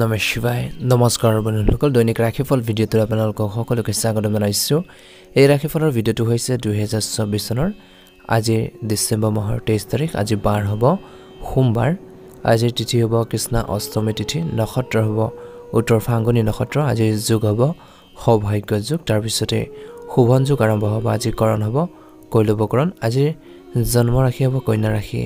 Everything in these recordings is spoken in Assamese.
নমঃ শিৱায় নমস্কাৰ বন্ধুসকল দৈনিক ৰাশিফল ভিডিঅ'টো আপোনালোকক সকলোকে স্বাগতম জনাইছো এই ৰাশিফলৰ ভিডিঅ'টো হৈছে 2024 চনৰ আজি ডিসেম্বৰ মাহৰ 23 তাৰিখ আজি বাৰ হ'ব সোমবাৰ আজি তিথি হ'ব কৃষ্ণ অষ্টমী তিথি নক্ষত্ৰ হ'ব উত্তৰ ফাংগুনী নক্ষত্ৰ আজি যোগ হ'ব সৌভাগ্য যোগ তাৰ পিছতে শুভন যোগ আৰম্ভ হ'ব আজি কৰণ হ'ব কৈলৱকৰণ আজি জন্ম ৰাশি হ'ব কন্যা ৰাশি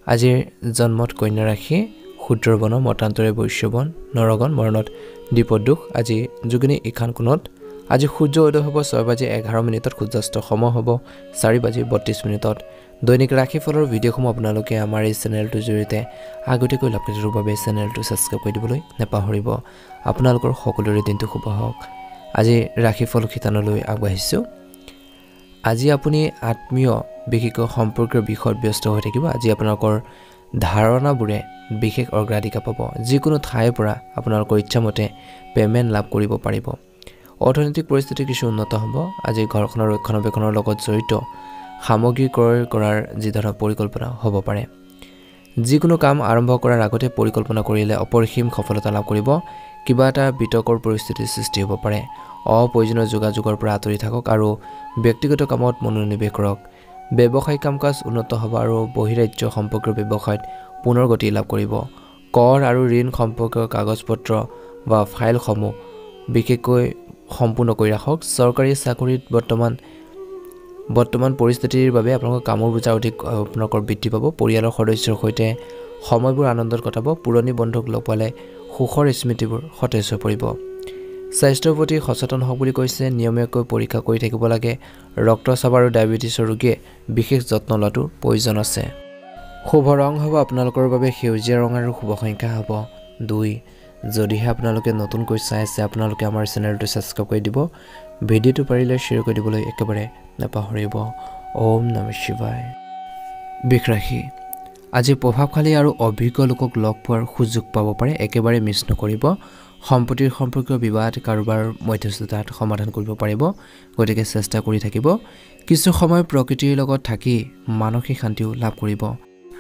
আজি জন্মত কন্যা ৰাশি ক্ষুদ্ৰবন মতান্তৰে বৈশ্যবন নৰগণ মৰণত দীপদুখ আজি যোগিনী ইখান কোণত আজি সূৰ্য উদয় হ'ব 6:11 মিনিটত সূৰ্যাস্ত সময় হ'ব 4:32 মিনিটত দৈনিক ৰাশিফলৰ ভিডিঅ'সমূহ আপোনালোকে আমাৰ এই চেনেলটোৰ জৰিয়তে আগতীয়াকৈ লাভ কৰিবৰ বাবে চেনেলটো সাবস্ক্ৰাইব কৰি দিবলৈ নাপাহৰিব আপোনালোকৰ সকলোৰে দিনটো শুভ হওক আজি ৰাশিফল খিতানলৈ আগবাঢ়িছো আজি আপুনি আত্মীয় বিশেষ সম্পৰ্কৰ বিষয়ত ব্যস্ত হৈ থাকিব আজি আপোনালোকৰ ধাৰণাবোৰে বিশেষ অগ্ৰাধিকাৰ পাব যিকোনো ঠাইৰ পৰা আপোনালোকৰ ইচ্ছামতে পেমেন্ট লাভ কৰিব পাৰিব অৰ্থনৈতিক পৰিস্থিতি কিছু উন্নত হ'ব আজি ঘৰখনৰ ৰক্ষণাবেক্ষণৰ লগত জড়িত সামগ্ৰী ক্ৰয় কৰাৰ যি ধৰণৰ পৰিকল্পনা হ'ব পাৰে যিকোনো কাম আৰম্ভ কৰাৰ আগতে পৰিকল্পনা কৰিলে অপৰিসীম সফলতা লাভ কৰিব কিবা এটা বিতৰ্কৰ পৰিস্থিতিৰ সৃষ্টি হ'ব পাৰে অপ্ৰয়োজনীয় যোগাযোগৰ পৰা আঁতৰি থাকক আৰু ব্যক্তিগত কামত মনোনিৱেশ কৰক ব্যৱসায়িক কামকাজ উন্নত হ'ব আৰু বহিৰাজ্য সম্পৰ্কৰ ব্যৱসায়ত পুনৰ গতি লাভ কৰিব কৰ আৰু ঋণ সম্পৰ্কৰ কাগজপত্ৰ বা ফাইলসমূহ বিশেষকৈ সম্পূৰ্ণ কৰি ৰাখক চৰকাৰী চাকৰিত বৰ্তমান পৰিস্থিতিৰ বাবে আপোনালোকৰ কামৰ বোজা অধিক আপোনালোকৰ বৃদ্ধি পাব পৰিয়ালৰ সদস্যৰ সৈতে সময়বোৰ আনন্দত কটাব পুৰণি বন্ধুক লগ পালে সুখৰ স্মৃতিবোৰ সতেজ হৈ পৰিব স্বাস্থ্যৰ প্ৰতি সচেতন হওক বুলি কৈছে নিয়মীয়াকৈ পৰীক্ষা কৰি থাকিব লাগে ৰক্তচাপ আৰু ডায়েবেটিছৰ ৰোগীয়ে বিশেষ যত্ন লোৱাটো প্ৰয়োজন আছে শুভ ৰং হ'ব আপোনালোকৰ বাবে সেউজীয়া ৰং আৰু শুভ সংখ্যা হ'ব 2 যদিহে আপোনালোকে নতুনকৈ চাই আছে আপোনালোকে আমাৰ চেনেলটো সাবস্ক্ৰাইব কৰি দিব ভিডিঅ'টো পাৰিলে শ্বেয়াৰ কৰি দিবলৈ একেবাৰে নাপাহৰিব ওম নমঃ শিৱায় বৃষ ৰাশি আজি প্ৰভাৱশালী আৰু অভিজ্ঞ লোকক লগ পোৱাৰ সুযোগ পাব পাৰে একেবাৰে মিছ নকৰিব সম্পত্তিৰ সম্পৰ্কীয় বিবাদ কাৰোবাৰ মধ্যস্থতাত সমাধান কৰিব পাৰিব গতিকে চেষ্টা কৰি থাকিব কিছু সময় প্ৰকৃতিৰ লগত থাকি মানসিক শান্তিও লাভ কৰিব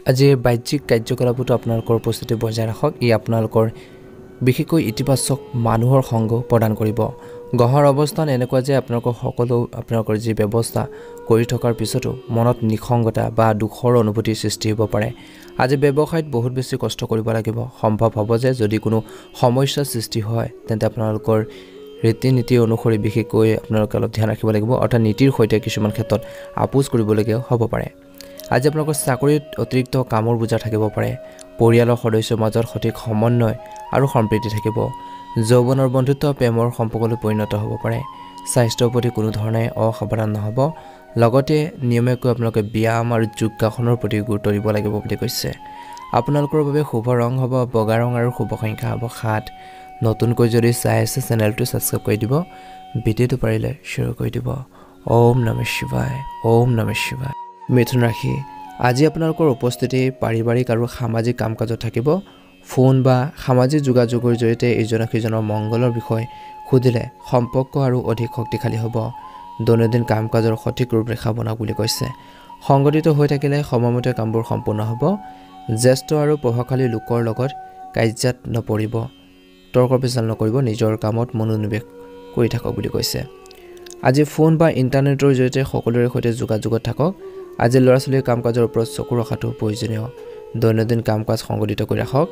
আজি বাহ্যিক কাৰ্যকলাপতো আপোনালোকৰ উপস্থিতি বজাই ৰাখক ই আপোনালোকৰ বিশেষকৈ ইতিবাচক মানুহৰ সংগ প্ৰদান কৰিব গহৰ অৱস্থান এনেকুৱা যে আপোনালোকৰ যি ব্যৱস্থা কৰি থকাৰ পিছতো মনত নিখংগতা বা দুখৰ অনুভূতি সৃষ্টি হ'ব পাৰে আজি ব্যৱসায়ত বহুত বেছি কষ্ট কৰিব লাগিব সম্ভৱ হ'ব যে যদি কোনো সমস্যা সৃষ্টি হয় তেন্তে আপোনালোকৰ ৰীতি নীতি অনুসৰি বিশেষকৈ আপোনালোকে অলপ ধ্যান ৰাখিব লাগিব অৰ্থাৎ নীতিৰ সৈতে কিছুমান ক্ষেত্ৰত আপোচ কৰিবলগীয়া হ'ব পাৰে আজি আপোনালোকৰ চাকৰিত অতিৰিক্ত কামৰ বোজা থাকিব পাৰে পৰিয়ালৰ সদস্যৰ মাজত সঠিক সমন্বয় আৰু সম্প্ৰীতি থাকিব যৌৱনৰ বন্ধুত্ব প্ৰেমৰ সম্পৰ্কলৈ পৰিণত হ'ব পাৰে স্বাস্থ্যৰ প্ৰতি কোনো ধৰণে অসাৱধান নহ'ব লগতে নিয়মীয়াকৈ আপোনালোকে ব্যায়াম আৰু যোগাসনৰ প্ৰতি গুৰুত্ব দিব লাগিব বুলি কৈছে আপোনালোকৰ বাবে শুভ ৰং হ'ব বগা ৰং আৰু শুভ সংখ্যা হ'ব 7 নতুনকৈ যদি চাই আছে চেনেলটো সাবস্ক্ৰাইব কৰি দিব ভিডিঅ'টো পাৰিলে শ্বেয়াৰ কৰি দিব ওম নমঃ শিৱায় ওম নমঃ শিৱায় মিথুন ৰাশি আজি আপোনালোকৰ উপস্থিতি পাৰিবাৰিক আৰু সামাজিক কাম-কাজত থাকিব ফোন বা সামাজিক যোগাযোগৰ জৰিয়তে ইজনে সিজনৰ মংগলৰ বিষয় খুদিলে সম্পৰ্ক আৰু অধিক শক্তিশালী হ'ব দৈনন্দিন কাম-কাজৰ সঠিক ৰূপৰেখা বনাওক বুলি কৈছে সংগঠিত হৈ থাকিলে সময়মতে কামবোৰ সম্পূৰ্ণ হ'ব জ্যেষ্ঠ আৰু প্ৰভাৱশালী লোকৰ লগত কাজিয়াত নপৰিব তৰ্ক বিতৰ্ক নকৰিব নিজৰ কামত মনোনিৱেশ কৰি থাকক বুলি কৈছে আজি ফোন বা ইণ্টাৰনেটৰ জৰিয়তে সকলোৰে সৈতে যোগাযোগত থাকক আজি ল'ৰা-ছোৱালীৰ কাম-কাজৰ ওপৰত চকু ৰখাটো প্ৰয়োজনীয় দৈনন্দিন কাম-কাজ সংগঠিত কৰি ৰাখক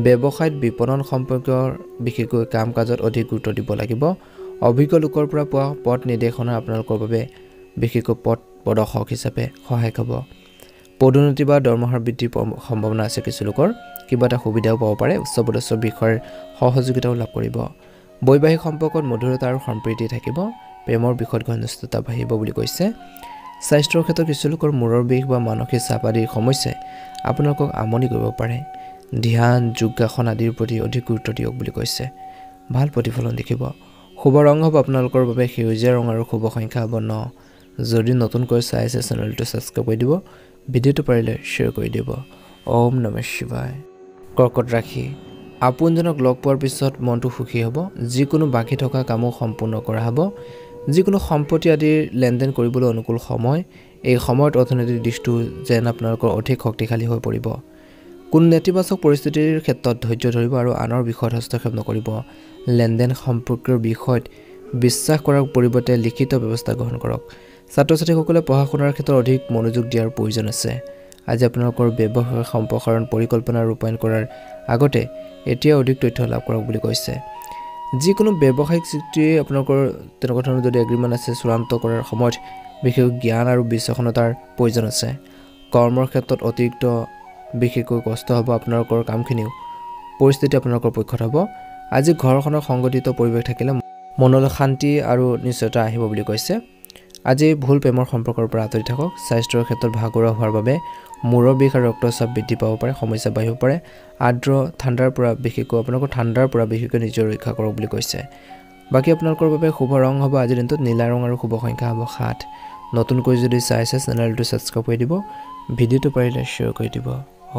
ব্যৱসায়ত বিপণন সম্পৰ্কীয় বিশেষকৈ কাম-কাজত অধিক গুৰুত্ব দিব লাগিব অভিজ্ঞ লোকৰ পৰা পোৱা পথ নিৰ্দেশনা আপোনালোকৰ বাবে বিশেষকৈ পথ প্ৰদৰ্শক হিচাপে সহায়ক হ'ব পদোন্নতি বা দৰমহাৰ বৃদ্ধিৰ সম্ভাৱনা আছে কিছু লোকৰ কিবা এটা সুবিধাও পাব পাৰে উচ্চপদস্থ বিষয়ৰ সহযোগিতাও লাভ কৰিব বৈবাহিক সম্পৰ্কত মধুৰতা আৰু সম্প্ৰীতি থাকিব প্ৰেমৰ বিষয়ত ঘনিষ্ঠতা বাঢ়িব বুলি কৈছে স্বাস্থ্যৰ ক্ষেত্ৰত কিছু লোকৰ মূৰৰ বিষ বা মানসিক চাপ আদিৰ সমস্যাই আপোনালোকক আমনি কৰিব পাৰে ধ্যান যোগাসন আদিৰ প্ৰতি অধিক গুৰুত্ব দিয়ক বুলি কৈছে ভাল প্ৰতিফলন দেখিব শুভ ৰং হ'ব আপোনালোকৰ বাবে সেউজীয়া ৰং আৰু শুভ সংখ্যা হ'ব 9 যদি নতুনকৈ চাই আছে চেনেলটো সাবস্ক্ৰাইব কৰি দিব ভিডিঅ'টো পাৰিলে শ্বেয়াৰ কৰি দিব ওম নমঃ শিৱায় কৰ্কট ৰাশি আপোনজনক লগ পোৱাৰ পিছত মনটো সুখী হ'ব যিকোনো বাকি থকা কামো সম্পূৰ্ণ কৰা হ'ব যিকোনো সম্পত্তি আদিৰ লেনদেন কৰিবলৈ অনুকূল সময় এই সময়ত অৰ্থনৈতিক দিশটো যেন আপোনালোকৰ অধিক শক্তিশালী হৈ পৰিব কোন নেতিবাচক পৰিস্থিতিৰ ক্ষেত্ৰত ধৈৰ্য ধৰিব আৰু আনৰ বিষয়ত হস্তক্ষেপ নকৰিব লেনদেন সম্পৰ্কৰ বিষয়ত বিশ্বাস কৰাৰ পৰিৱৰ্তে লিখিত ব্যৱস্থা গ্ৰহণ কৰক ছাত্ৰ-ছাত্ৰীসকলে পঢ়া শুনাৰ ক্ষেত্ৰত অধিক মনোযোগ দিয়াৰ প্ৰয়োজন আছে আজি আপোনালোকৰ ব্যৱসায় সম্প্ৰসাৰণ পৰিকল্পনা ৰূপায়ণ কৰাৰ আগতে এতিয়া অধিক তথ্য লাভ কৰক বুলি কৈছে যিকোনো ব্যৱসায়িক চুক্তি আপোনালোকৰ তেনেকুৱা ধৰণৰ যদি এগ্ৰিমেণ্ট আছে চূড়ান্ত কৰাৰ সময়ত বিশেষ জ্ঞান আৰু বিচক্ষণতাৰ প্ৰয়োজন আছে কৰ্মৰ ক্ষেত্ৰত অতিৰিক্ত বিশেষকৈ কষ্ট হ'ব আপোনালোকৰ কামখিনিও পৰিস্থিতি আপোনালোকৰ পক্ষত হ'ব আজি ঘৰখনৰ সংগঠিত পৰিৱেশ থাকিলে মনলৈ শান্তি আৰু নিশ্চয়তা আহিব বুলি কৈছে আজি ভুল প্ৰেমৰ সম্পৰ্কৰ পৰা আঁতৰি থাকক স্বাস্থ্যৰ ক্ষেত্ৰত ভাগৰুৱা হোৱাৰ বাবে মূৰৰ বিষ আৰু ৰক্তচাপ বৃদ্ধি পাব পাৰে সমস্যা বাঢ়িব পাৰে আৰ্দ্ৰ ঠাণ্ডাৰ পৰা বিশেষকৈ আপোনালোকৰ ঠাণ্ডাৰ পৰা বিশেষকৈ নিজৰ ৰক্ষা কৰক বুলি কৈছে বাকী আপোনালোকৰ বাবে শুভ ৰং হ'ব আজিৰ দিনটোত নীলা ৰং আৰু শুভ সংখ্যা হ'ব 7 নতুনকৈ যদি চাইছে চেনেলটো ছাবস্ক্ৰাইব কৰি দিব ভিডিঅ'টো পাৰিলে শ্বেয়াৰ কৰি দিব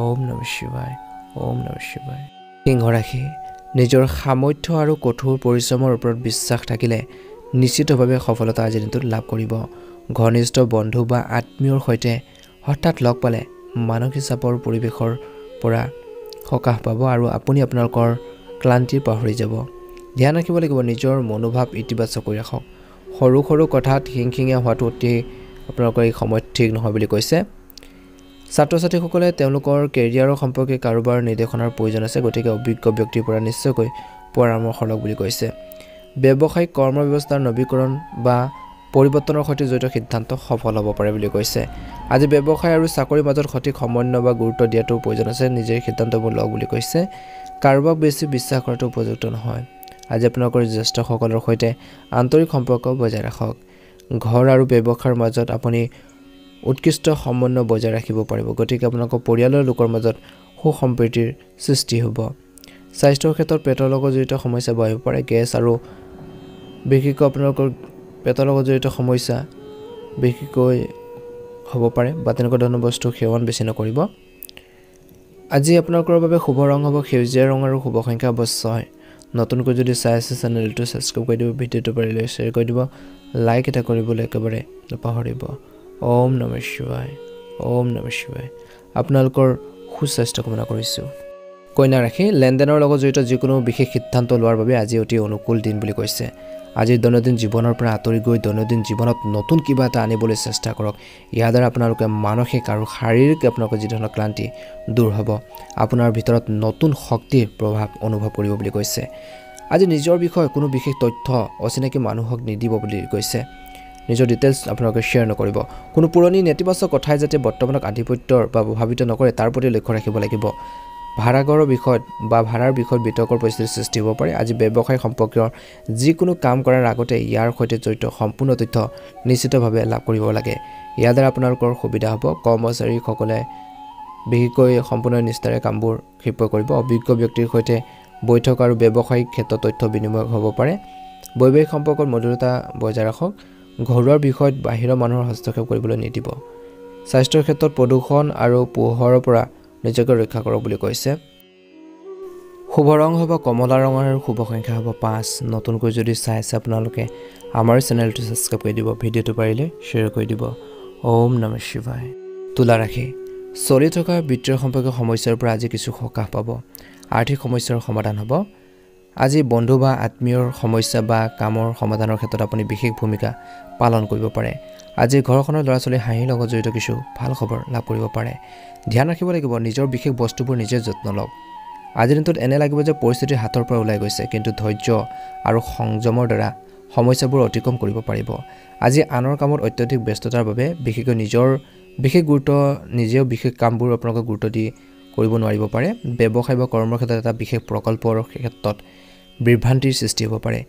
ওম নমঃ শিৱায় ওম নমঃ শিৱায় সিংহ ৰাশি নিজৰ সামৰ্থ্য আৰু কঠোৰ পৰিশ্ৰমৰ ওপৰত বিশ্বাস থাকিলে নিশ্চিতভাৱে সফলতা আজিৰ দিনটোত লাভ কৰিব ঘনিষ্ঠ বন্ধু বা আত্মীয়ৰ সৈতে হঠাৎ লগ পালে মানসিক চাপৰ পৰিৱেশৰ পৰা সকাহ পাব আৰু আপুনি আপোনালোকৰ ক্লান্তি পাহৰি যাব ধ্যান ৰাখিব লাগিব নিজৰ মনোভাৱ ইতিবাচক কৰি ৰাখক সৰু সৰু কথাত হিংসিঙীয়া হোৱাটো অতি আপোনালোকৰ এই সময়ত ঠিক নহয় বুলি কৈছে ছাত্ৰ-ছাত্ৰীসকলে তেওঁলোকৰ কেৰিয়াৰৰ সম্পৰ্কে কাৰোবাৰ নিৰ্দেশনাৰ প্ৰয়োজন আছে গতিকে অভিজ্ঞ ব্যক্তিৰ পৰা নিশ্চয়কৈ পৰামৰ্শ লওক বুলি কৈছে ব্যৱসায়িক কৰ্ম ব্যৱস্থাৰ নৱীকৰণ বা পৰিৱৰ্তনৰ সৈতে জড়িত সিদ্ধান্ত সফল হ'ব পাৰে বুলি কৈছে আজি ব্যৱসায় আৰু চাকৰিৰ মাজত সঠিক সমন্বয় বা গুৰুত্ব দিয়াটো প্ৰয়োজন আছে নিজে সিদ্ধান্তবোৰ লওক বুলি কৈছে কাৰোবাক বেছি বিশ্বাস কৰাটো উপযুক্ত নহয় আজি আপোনালোকৰ জ্যেষ্ঠসকলৰ সৈতে আন্তৰিক সম্পৰ্ক বজাই ৰাখক ঘৰ আৰু ব্যৱসায়ৰ মাজত আপুনি উৎকৃষ্ট সমন্বয় বজাই ৰাখিব পাৰিব গতিকে আপোনালোকৰ পৰিয়ালৰ লোকৰ মাজত সুসম্প্ৰীতিৰ সৃষ্টি হ'ব স্বাস্থ্যৰ ক্ষেত্ৰত পেটৰ লগত জড়িত সমস্যা বাঢ়িব পাৰে গেছ আৰু বিশেষকৈ আপোনালোকৰ পেটৰ লগত জড়িত সমস্যা বিশেষকৈ হ'ব পাৰে বা তেনেকুৱা ধৰণৰ বস্তু সেৱন বেছি নকৰিব আজি আপোনালোকৰ বাবে শুভ ৰং হ'ব সেউজীয়া ৰং আৰু শুভ সংখ্যা হ'ব 6 নতুনকৈ যদি চাই আছে চেনেলটো ছাবস্ক্ৰাইব কৰি দিব ভিডিঅ'টো পাৰিলে শ্বেয়াৰ কৰি দিব লাইক এটা কৰিবলৈ একেবাৰে নাপাহৰিব ওম নমঃ শিৱায় ওম নমঃ শিৱায় আপোনালোকৰ সুস্বাস্থ্য কামনা কৰিছোঁ কন্যা ৰাশি লেনদেনৰ লগত জড়িত যিকোনো বিশেষ সিদ্ধান্ত লোৱাৰ বাবে আজি অতি অনুকূল দিন বুলি কৈছে আজি দৈনন্দিন জীৱনৰ পৰা আঁতৰি গৈ দৈনন্দিন জীৱনত নতুন কিবা এটা আনিবলৈ চেষ্টা কৰক ইয়াৰ দ্বাৰা আপোনালোকে মানসিক আৰু শাৰীৰিক আপোনালোকৰ যি ধৰণৰ ক্লান্তি দূৰ হ'ব আপোনাৰ ভিতৰত নতুন শক্তিৰ প্ৰভাৱ অনুভৱ কৰিব বুলি কৈছে আজি নিজৰ বিষয়ে কোনো বিশেষ তথ্য অচিনাকি মানুহক নিদিব বুলি কৈছে নিজৰ ডিটেইলছ আপোনালোকে শ্বেয়াৰ নকৰিব কোনো পুৰণি নেতিবাচক কথাই যাতে বৰ্তমানক আধিপত্যৰ বা প্ৰভাৱিত নকৰে তাৰ প্ৰতি লক্ষ্য ৰাখিব লাগিব ভাড়াঘৰৰ বিষয়ত বা ভাড়াৰ বিষয়ত বিতৰ্কৰ পৰিস্থিতিৰ সৃষ্টি হ'ব পাৰে আজি ব্যৱসায় সম্পৰ্কীয় যিকোনো কাম কৰাৰ আগতে ইয়াৰ সৈতে জড়িত সম্পূৰ্ণ তথ্য নিশ্চিতভাৱে লাভ কৰিব লাগে ইয়াৰ দ্বাৰা আপোনালোকৰ সুবিধা হ'ব কৰ্মচাৰীসকলে বিশেষকৈ সম্পূৰ্ণ নিষ্ঠাৰে কামবোৰ ক্ষিপ্ৰ কৰিব অভিজ্ঞ ব্যক্তিৰ সৈতে বৈঠক আৰু ব্যৱসায়িক ক্ষেত্ৰত তথ্য বিনিময় হ'ব পাৰে বৈবাহিক সম্পৰ্কত মধুৰতা বজাই ৰাখক ঘৰুৱা বিষয়ত বাহিৰৰ মানুহৰ হস্তক্ষেপ কৰিবলৈ নিদিব স্বাস্থ্যৰ ক্ষেত্ৰত প্ৰদূষণ আৰু পোহৰৰ পৰা নিজকে ৰক্ষা কৰক বুলি কৈছে শুভ ৰং হ'ব কমলা ৰঙৰ আৰু শুভ সংখ্যা হ'ব 5 নতুনকৈ যদি চাই আছে আপোনালোকে আমাৰ চেনেলটো ছাবস্ক্ৰাইব কৰি দিব ভিডিঅ'টো পাৰিলে শ্বেয়াৰ কৰি দিব ওম নমঃ শিৱায় তুলা ৰাশি চলি থকা বিত্তীয় সম্পৰ্কীয় সমস্যাৰ পৰা আজি কিছু সকাহ পাব আৰ্থিক সমস্যাৰ সমাধান হ'ব আজি বন্ধু বা আত্মীয়ৰ সমস্যা বা কামৰ সমাধানৰ ক্ষেত্ৰত আপুনি বিশেষ ভূমিকা পালন কৰিব পাৰে আজি ঘৰখনৰ ল'ৰা-ছোৱালী হাঁহিৰ লগত জড়িত কিছু ভাল খবৰ লাভ কৰিব পাৰে ধ্যান ৰাখিব লাগিব নিজৰ বিশেষ বস্তুবোৰ নিজে যত্ন লওক আজিৰ দিনটোত এনে লাগিব যে পৰিস্থিতি হাতৰ পৰা ওলাই গৈছে কিন্তু ধৈৰ্য আৰু সংযমৰ দ্বাৰা সমস্যাবোৰ অতিক্ৰম কৰিব পাৰিব আজি আনৰ কামত অত্যধিক ব্যস্ততাৰ বাবে বিশেষকৈ নিজৰ বিশেষ গুৰুত্ব নিজেও বিশেষ কামবোৰ আপোনালোকে গুৰুত্ব দি কৰিব নোৱাৰিব পাৰে ব্যৱসায় বা কৰ্মৰ ক্ষেত্ৰত এটা বিশেষ প্ৰকল্পৰ ক্ষেত্ৰত বিভ্ৰান্তিৰ সৃষ্টি হ'ব পাৰে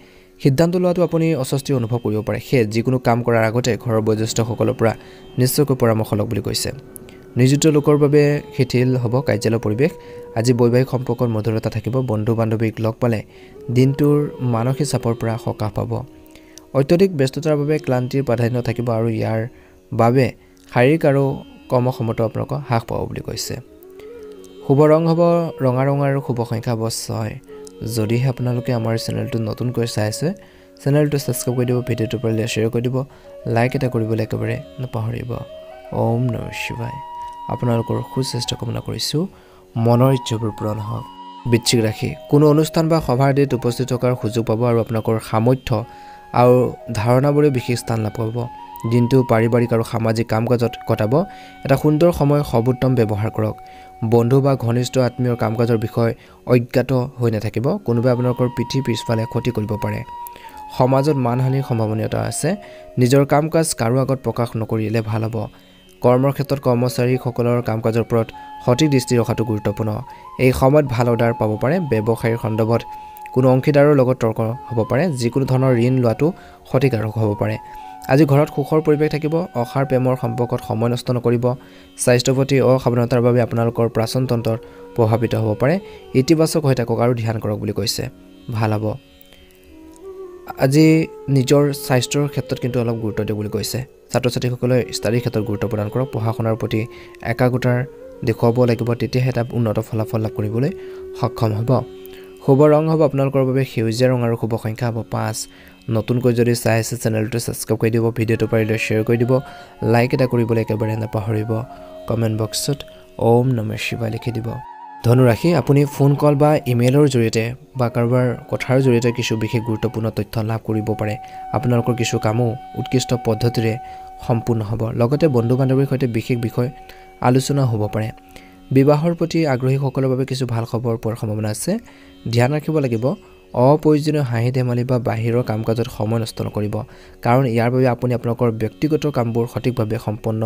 সিদ্ধান্ত লোৱাটো আপুনি অস্বস্তি অনুভৱ কৰিব পাৰে সেয়ে যিকোনো কাম কৰাৰ আগতে ঘৰৰ বয়োজ্যেষ্ঠসকলৰ পৰা নিশ্চয়কৈ পৰামৰ্শ লওক বুলি কৈছে নিযুক্ত লোকৰ বাবে শিথিল হ'ব কাৰ্যালয় পৰিৱেশ আজি বৈবাহিক সম্পৰ্কত মধুৰতা থাকিব বন্ধু বান্ধৱীক লগ পালে দিনটোৰ মানসিক চাপৰ পৰা সকাহ পাব অত্যধিক ব্যস্ততাৰ বাবে ক্লান্তিৰ প্ৰাধান্য থাকিব আৰু ইয়াৰ বাবে শাৰীৰিক আৰু কৰ্মক্ষমতা আপোনালোকৰ হ্ৰাস পাব বুলি কৈছে শুভ ৰং হ'ব ৰঙা ৰঙৰ আৰু শুভ সংখ্যা হ'ব 6 যদিহে আপোনালোকে আমাৰ চেনেলটো নতুনকৈ চাই আছে চেনেলটো ছাবস্ক্ৰাইব কৰি দিব ভিডিঅ'টো পাৰিলে শ্বেয়াৰ কৰি দিব লাইক এটা কৰিবলৈ একেবাৰে নাপাহৰিব ওম নমঃ শিৱায় আপোনালোকৰ সুস্বাস্থ্য কামনা কৰিছোঁ মনৰ ইচ্ছাবোৰ পূৰণ হওক। বৃশ্চিক ৰাশি কোনো অনুষ্ঠান বা সভা আদিত উপস্থিত থকাৰ সুযোগ পাব আৰু আপোনালোকৰ সামৰ্থ্য আৰু ধাৰণাবোৰে বিশেষ স্থান লাভ কৰিব। দিনটো পাৰিবাৰিক আৰু সামাজিক কাম কাজত কটাব। এটা সুন্দৰ সময় সৰ্বোত্তম ব্যৱহাৰ কৰক। বন্ধু বা ঘনিষ্ঠ আত্মীয়ৰ কাম কাজৰ বিষয়ে অজ্ঞাত হৈ নাথাকিব। কোনোবাই আপোনালোকৰ পিঠিৰ পিছফালে ক্ষতি কৰিব পাৰে। সমাজত মানহানিৰ সম্ভাৱনীয়তা আছে। নিজৰ কাম কাজ কাৰো আগত প্ৰকাশ নকৰিলে ভাল হ'ব। কৰ্মৰ ক্ষেত্ৰত কৰ্মচাৰীসকলৰ কাম কাজৰ ওপৰত সঠিক দৃষ্টি ৰখাটো গুৰুত্বপূৰ্ণ। এই সময়ত ভাল অৰ্ডাৰ পাব পাৰে। ব্যৱসায়ৰ সন্দৰ্ভত কোনো অংশীদাৰৰ লগত তৰ্ক হ'ব পাৰে। যিকোনো ধৰণৰ ঋণ লোৱাটো ক্ষতিকাৰক হ'ব পাৰে। আজি ঘৰত সুখৰ পৰিৱেশ থাকিব। অসাৰ প্ৰেমৰ সম্পৰ্কত সময় নষ্ট নকৰিব। স্বাস্থ্যৰ প্ৰতি অসাৱধানতাৰ বাবে আপোনালোকৰ পাচন তন্ত্ৰ প্ৰভাৱিত হ'ব পাৰে। ইতিবাচক হৈ থাকক আৰু ধ্যান কৰক বুলি কৈছে, ভাল হ'ব। আজি নিজৰ স্বাস্থ্যৰ ক্ষেত্ৰত কিন্তু অলপ গুৰুত্ব দিয়ক বুলি কৈছে। ছাত্ৰ ছাত্ৰীসকলে ষ্টাডিৰ ক্ষেত্ৰত গুৰুত্ব প্ৰদান কৰক। পঢ়া শুনাৰ প্ৰতি একাগ্ৰতাৰ দেখুৱাব লাগিব, তেতিয়াহে এটা উন্নত ফলাফল লাভ কৰিবলৈ সক্ষম হ'ব। শুভ ৰং হ'ব আপোনালোকৰ বাবে সেউজীয়া ৰং আৰু শুভ সংখ্যা হ'ব 5। নতুনকৈ যদি চাই আছে চেনেলটো ছাবস্ক্ৰাইব কৰি দিব, ভিডিঅ'টো পাৰিলে শ্বেয়াৰ কৰি দিব, লাইক এটা কৰিবলৈ একেবাৰে নাপাহৰিব। কমেণ্ট বক্সত ওম নমঃ শিৱায় লিখি দিব। ধনুৰাশি আপুনি ফোন কল বা ইমেইলৰ জৰিয়তে বা কাৰোবাৰ কথাৰ জৰিয়তে কিছু বিশেষ গুৰুত্বপূৰ্ণ তথ্য লাভ কৰিব পাৰে। আপোনালোকৰ কিছু কামো উৎকৃষ্ট পদ্ধতিৰে সম্পূৰ্ণ হ'ব। লগতে বন্ধু বান্ধৱীৰ সৈতে বিশেষ বিষয় আলোচনা হ'ব পাৰে। বিবাহৰ প্ৰতি আগ্ৰহীসকলৰ বাবে কিছু ভাল খবৰ পোৱাৰ সম্ভাৱনা আছে। ধ্যান ৰাখিব লাগিব। অপ্ৰয়োজনীয় হাঁহি ধেমালি বা বাহিৰৰ কাম কাজত সময় নষ্ট নকৰিব, কাৰণ ইয়াৰ বাবে আপুনি আপোনালোকৰ ব্যক্তিগত কামবোৰ সঠিকভাৱে সম্পন্ন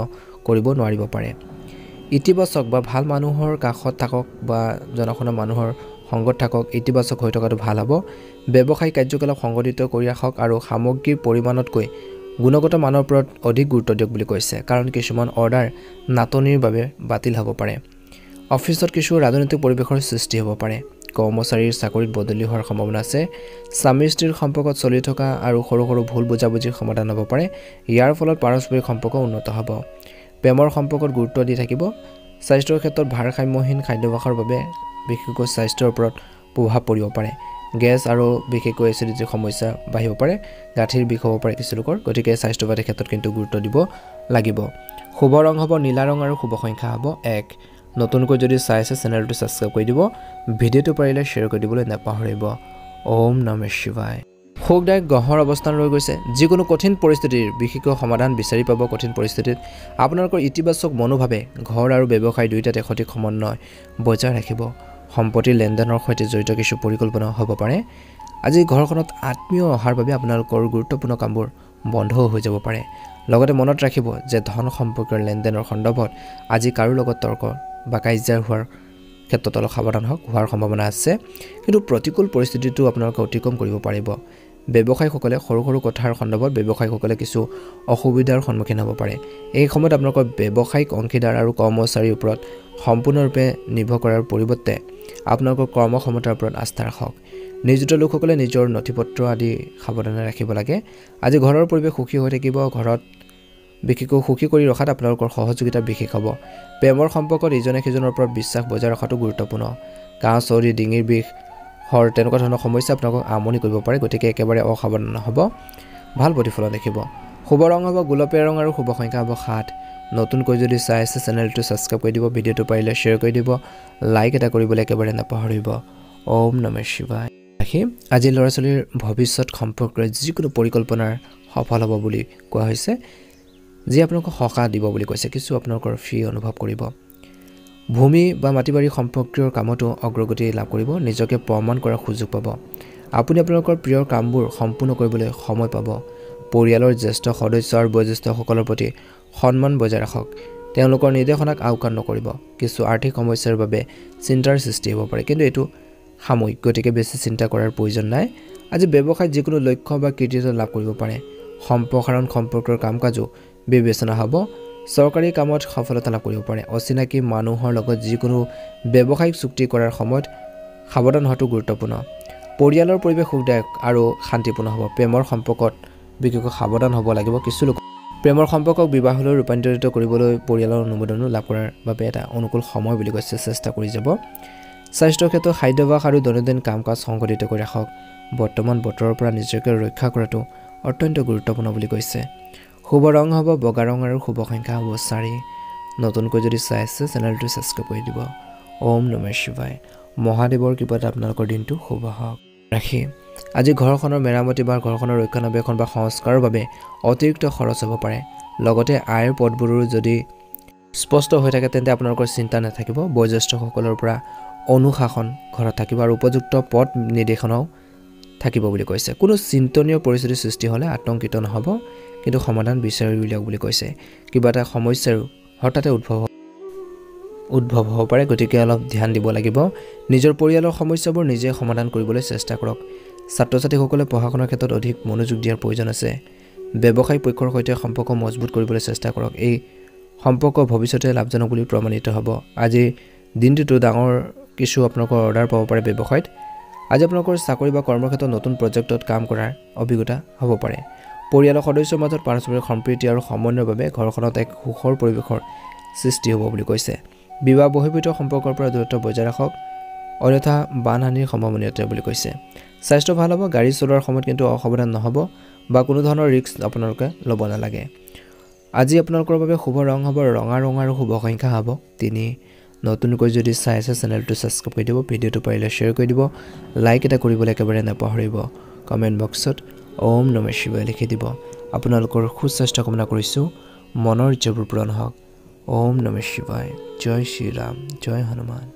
কৰিব নোৱাৰিব পাৰে। ইতিবাচক বা ভাল মানুহৰ কাষত থাকক বা জনা শুনা মানুহৰ সংগত থাকক। ইতিবাচক হৈ থকাটো ভাল হ'ব। ব্যৱসায়িক কাৰ্যকলাপ সংগঠিত কৰি ৰাখক আৰু সামগ্ৰীৰ পৰিমাণতকৈ গুণগত মানৰ ওপৰত অধিক গুৰুত্ব দিয়ক বুলি কৈছে, কাৰণ কিছুমান অৰ্ডাৰ নাটনিৰ বাবে বাতিল হ'ব পাৰে। অফিচত কিছু ৰাজনৈতিক পৰিৱেশৰ সৃষ্টি হ'ব পাৰে। কৰ্মচাৰীৰ চাকৰিত বদলি হোৱাৰ সম্ভাৱনা আছে। স্বামী স্ত্ৰীৰ সম্পৰ্কত চলি থকা আৰু সৰু সৰু ভুল বুজাবুজিৰ সমাধান হ'ব পাৰে। ইয়াৰ ফলত পাৰস্পৰিক সম্পৰ্ক উন্নত হ'ব। প্ৰেমৰ সম্পৰ্কত গুৰুত্ব দি থাকিব। স্বাস্থ্যৰ ক্ষেত্ৰত ভাৰসাম্যহীন খাদ্যাভ্যাসৰ বাবে বিশেষকৈ স্বাস্থ্যৰ ওপৰত প্ৰভাৱ পৰিব পাৰে। গেছ আৰু বিশেষকৈ এচিডিটিৰ সমস্যা বাঢ়িব পাৰে। গাঁঠিৰ বিষ হ'ব পাৰে কিছু লোকৰ, গতিকে স্বাস্থ্য পাতিৰ ক্ষেত্ৰত কিন্তু গুৰুত্ব দিব লাগিব। শুভ ৰং হ'ব নীলা ৰং আৰু শুভ সংখ্যা হ'ব 1। নতুনকৈ যদি চাই আছে চেনেলটো ছাবস্ক্ৰাইব কৰি দিব, ভিডিঅ'টো পাৰিলে শ্বেয়াৰ কৰি দিবলৈ নাপাহৰিব। ওম নমঃ শিৱায়। সুখদায়ক গ্ৰহৰ অৱস্থান ৰৈ গৈছে। যিকোনো কঠিন পৰিস্থিতিৰ বিশেষকৈ সমাধান বিচাৰি পাব। কঠিন পৰিস্থিতিত আপোনালোকৰ ইতিবাচক মনোভাৱে ঘৰ আৰু ব্যৱসায় দুয়োটাতে সঠিক সমন্বয় বজাই ৰাখিব। সম্পত্তিৰ লেনদেনৰ সৈতে জড়িত কিছু পৰিকল্পনা হ'ব পাৰে। আজি ঘৰখনত আত্মীয় অহাৰ বাবে আপোনালোকৰ গুৰুত্বপূৰ্ণ কামবোৰ বন্ধ হৈ যাব পাৰে। লগতে মনত ৰাখিব যে ধন সম্পৰ্কীয় লেনদেনৰ সন্দৰ্ভত আজি কাৰো লগত তৰ্ক বা কাজিয়া হোৱাৰ ক্ষেত্ৰত অলপ সাৱধান হোৱাৰ সম্ভাৱনা আছে। কিন্তু প্ৰতিকূল পৰিস্থিতিটো আপোনালোকে অতিক্ৰম কৰিব পাৰিব। ব্যৱসায়ীসকলে সৰু সৰু কথাৰ সন্দৰ্ভত ব্যৱসায়ীসকলে কিছু অসুবিধাৰ সন্মুখীন হ'ব পাৰে। এই সময়ত আপোনালোকৰ ব্যৱসায়িক অংশীদাৰ আৰু কৰ্মচাৰীৰ ওপৰত সম্পূৰ্ণৰূপে নিৰ্ভৰ কৰাৰ পৰিৱৰ্তে আপোনালোকৰ কৰ্মক্ষমতাৰ ওপৰত আস্থা ৰাখক। নিয়োজিত লোকসকলে নিজৰ নথিপত্ৰ আদি সাৱধানে ৰাখিব লাগে। আজি ঘৰৰ পৰিৱেশ সুখী হৈ থাকিব। ঘৰত বিশেষকৈ সুখী কৰি ৰখাত আপোনালোকৰ সহযোগিতা বিশেষ হ'ব। প্ৰেমৰ সম্পৰ্কত ইজনে সিজনৰ ওপৰত বিশ্বাস বজাই ৰখাটো গুৰুত্বপূৰ্ণ। কাহ চৰ্দি ডিঙিৰ বিষ তেনেকুৱা ধৰণৰ সমস্যা আপোনালোকক আমনি কৰিব পাৰে, গতিকে একেবাৰে অসাৱধান হ'ব। ভাল প্ৰতিফলন দেখিব। শুভ ৰং হ'ব গোলপীয়া ৰং আৰু শুভ সংখ্যা হ'ব 7। নতুনকৈ যদি চাই আছে চেনেলটো ছাবস্ক্ৰাইব কৰি দিব, ভিডিঅ'টো পাৰিলে শ্বেয়াৰ কৰি দিব, লাইক এটা কৰিবলৈ একেবাৰে নাপাহৰিব। ওম নমঃ শিৱায়। আজি ল'ৰা ছোৱালীৰ ভৱিষ্যত সম্পৰ্কৰে যিকোনো পৰিকল্পনাৰ সফল হ'ব বুলি কোৱা হৈছে। যি আপোনালোকক সকাহ দিব বুলি কৈছে। কিছু আপোনালোকৰ ফ্ৰী অনুভৱ কৰিব। ভূমি বা মাটি বাৰী সম্পৰ্কীয় কামতো অগ্ৰগতি লাভ কৰিব। নিজকে প্ৰমাণ কৰাৰ সুযোগ পাব। আপুনি আপোনালোকৰ প্ৰিয় কামবোৰ সম্পূৰ্ণ কৰিবলৈ সময় পাব। পৰিয়ালৰ জ্যেষ্ঠ সদস্য আৰু বয়োজ্যেষ্ঠসকলৰ প্ৰতি সন্মান বজাই ৰাখক। তেওঁলোকৰ নিৰ্দেশনাক আওকাণ নকৰিব। কিছু আৰ্থিক সমস্যাৰ বাবে চিন্তাৰ সৃষ্টি হ'ব পাৰে, কিন্তু এইটো সাময়িক, গতিকে বেছি চিন্তা কৰাৰ প্ৰয়োজন নাই। আজি ব্যৱসায়ত যিকোনো লক্ষ্য বা কৃতিত্ব লাভ কৰিব পাৰে। সম্প্ৰসাৰণ সম্পৰ্কৰ কাম কাজো বিবেচনা হ'ব। চৰকাৰী কামত সফলতা লাভ কৰিব পাৰে। অচিনাকি মানুহৰ লগত যিকোনো ব্যৱসায়িক চুক্তি কৰাৰ সময়ত সাৱধান হোৱাটো গুৰুত্বপূৰ্ণ। পৰিয়ালৰ পৰিৱেশ সুখদায়ক আৰু শান্তিপূৰ্ণ হ'ব। প্ৰেমৰ সম্পৰ্কত বিশেষকৈ সাৱধান হ'ব লাগিব। কিছু লোক প্ৰেমৰ সম্পৰ্কক বিবাহলৈ ৰূপান্তৰিত কৰিবলৈ পৰিয়ালৰ অনুমোদনো লাভ কৰাৰ বাবে এটা অনুকূল সময় বুলি কৈছে। চেষ্টা কৰি যাব। স্বাস্থ্যৰ ক্ষেত্ৰত খাদ্যাভ্যাস আৰু দৈনন্দিন কাম কাজ সংগঠিত কৰি ৰাখক। বৰ্তমান বতৰৰ পৰা নিজকে ৰক্ষা কৰাটো অত্যন্ত গুৰুত্বপূৰ্ণ বুলি কৈছে। শুভ ৰং হ'ব বগা ৰং আৰু শুভ সংখ্যা হ'ব 4। নতুনকৈ যদি চাই আছে চেনেলটো ছাবস্ক্ৰাইব কৰি দিব। ওম নমঃ শিৱায়। মহাদেৱৰ কৃপাত আপোনালোকৰ দিনটো শুভ হওক। ৰাশি, আজি ঘৰখনৰ মেৰামতি বা ঘৰখনৰ ৰক্ষণাবেক্ষণ বা সংস্কাৰৰ বাবে অতিৰিক্ত খৰচ হ'ব পাৰে। লগতে আয়ৰ পথবোৰো যদি স্পষ্ট হৈ থাকে তেন্তে আপোনালোকৰ চিন্তা নাথাকিব। বয়োজ্যেষ্ঠসকলৰ পৰা অনুশাসন ঘৰত থাকিব আৰু উপযুক্ত পথ নিৰ্দেশনাও থাকিব বুলি কৈছে। কোনো চিন্তনীয় পৰিস্থিতিৰ সৃষ্টি হ'লে আতংকিত নহ'ব, কিন্তু সমাধান বিচাৰি উলিয়াওক বুলি কৈছে। কিবা এটা সমস্যাৰো হঠাতে উদ্ভৱ হ'ব পাৰে, গতিকে অলপ ধ্যান দিব লাগিব। নিজৰ পৰিয়ালৰ সমস্যাবোৰ নিজে সমাধান কৰিবলৈ চেষ্টা কৰক। ছাত্ৰ ছাত্ৰীসকলে পঢ়া শুনাৰ ক্ষেত্ৰত অধিক মনোযোগ দিয়াৰ প্ৰয়োজন আছে। ব্যৱসায়িক পক্ষৰ সৈতে সম্পৰ্ক মজবুত কৰিবলৈ চেষ্টা কৰক। এই সম্পৰ্ক ভৱিষ্যতে লাভজনক বুলি প্ৰমাণিত হ'ব। আজিৰ দিনটোতো ডাঙৰ কিছু আপোনালোকৰ অৰ্ডাৰ পাব পাৰে ব্যৱসায়ত। আজি আপোনালোকৰ চাকৰি বা কৰ্মক্ষেত্ৰত নতুন প্ৰজেক্টত কাম কৰাৰ অভিজ্ঞতা হ'ব পাৰে। পৰিয়ালৰ সদস্যৰ মাজত পাৰস্পৰিক সম্প্ৰীতি আৰু সমন্বয়ৰ বাবে ঘৰখনত এক সুখৰ পৰিৱেশৰ সৃষ্টি হ'ব বুলি কৈছে। বিবাহ বহিৰ্ভূত সম্পৰ্কৰ পৰা দূৰত্ব বজাই ৰাখক, অন্যথা বানহানিৰ সম্ভাৱনা আছে বুলি কৈছে। স্বাস্থ্য ভাল হ'ব। গাড়ী চলোৱাৰ সময়ত কিন্তু অসাৱধান নহ'ব বা কোনো ধৰণৰ ৰিস্ক আপোনালোকে ল'ব নালাগে। আজি আপোনালোকৰ বাবে শুভ ৰং হ'ব ৰঙা ৰং আৰু শুভ সংখ্যা হ'ব 3। নতুনকৈ যদি চাই আছে চেনেলটো ছাবস্ক্ৰাইব কৰি দিব, ভিডিঅ'টো পাৰিলে শ্বেয়াৰ কৰি দিব, লাইক এটা কৰিবলৈ একেবাৰে নাপাহৰিব। কমেণ্ট বক্সত ওম নমঃ শিৱায় লিখি দিব। আপোনালোকৰ সুস্বাস্থ্য কামনা কৰিছোঁ। মনৰ ইচ্ছাবোৰ পূৰণ হওক। ওম নমঃ শিৱায়। জয় শ্ৰীৰাম, জয় হনুমান।